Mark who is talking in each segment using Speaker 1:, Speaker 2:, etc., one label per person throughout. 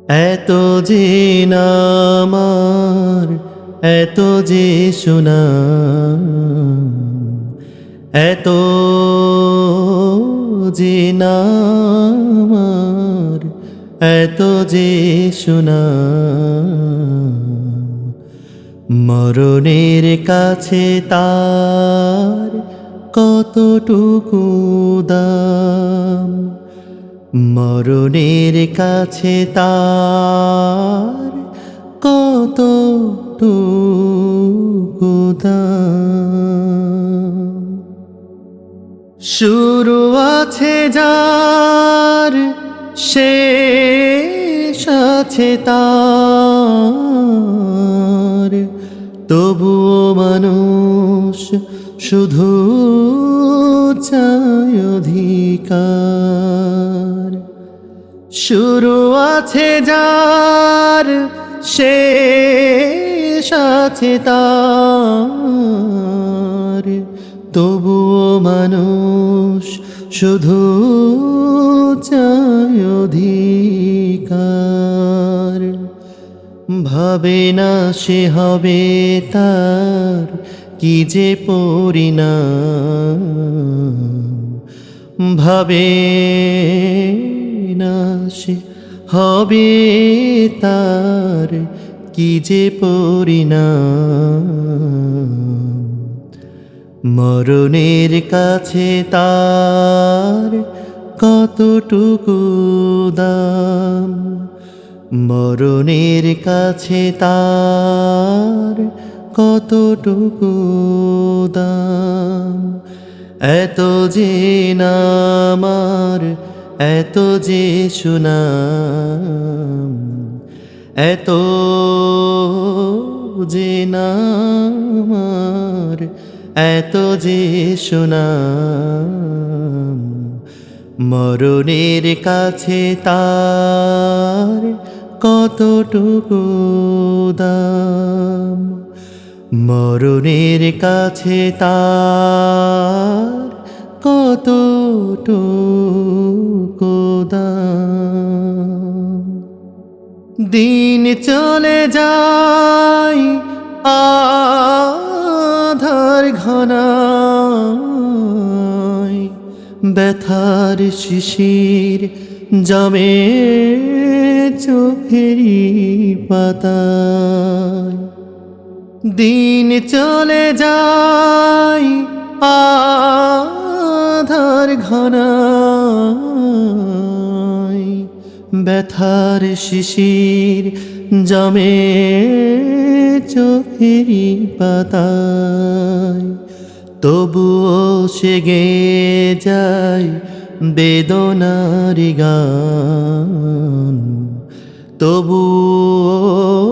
Speaker 1: এত যে নামার, এত যে সুনাম, এত যে নামার, এত যে সুনাম, মরণের কাছে তার কতটুকু দাম, মরণের কাছে তার কতটুকু দাম। শুরু আছে যার, শেষ আছে তার, তবুও মানুষ শুধু চায় অধিকার। শুরু আছে যার, শেষ আছে তার, তবুও মানুষ শুধু চায় অধিকার। ভাবে না সে হবে তার কি যে পরিণাম, ভাবে না সে হবে তার কি যে পরিণাম। মরণের কাছে তার কতটুকু দাম, মরণের কাছে তার কতটুকু দাম। এত যে নামার, এত যে সুনাম, এত যে নামার, এত যে সুনাম, মরণের কাছে তার কতটুকু দাম, মরণের কাছে তার কতটুকু দাম। দিন চলে যায় আধার ঘনায়, ব্যথার শিশির জমে চোখেরই পাতায়। দিন চলে যায় আধার ঘনায়, ব্যথার শিশির জমে চোখেরই পাতায়, তবুও সে গেয়ে যায় বেদনার গান, তবুও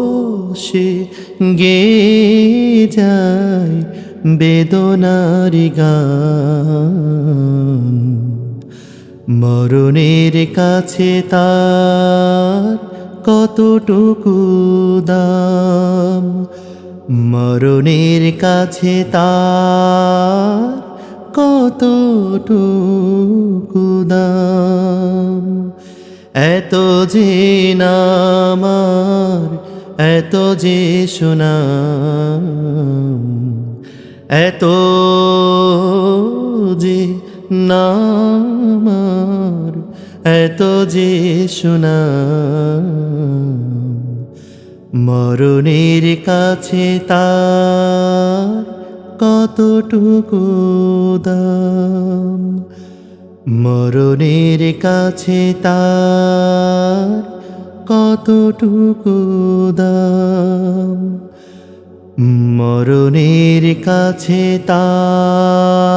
Speaker 1: সে গেয়ে যায় বেদনার গান। মরণের কাছে তার কতটুকু দাম, মরণের কাছে তার কতটুকু দাম। এত যে নামার, এত যে সুনাম, এত যে নামার, এত যে সুনাম, মরণের কাছে তার কতটুকু দাম, মরণের কাছে তার কতটুকু দাম, মরণের কাছে তার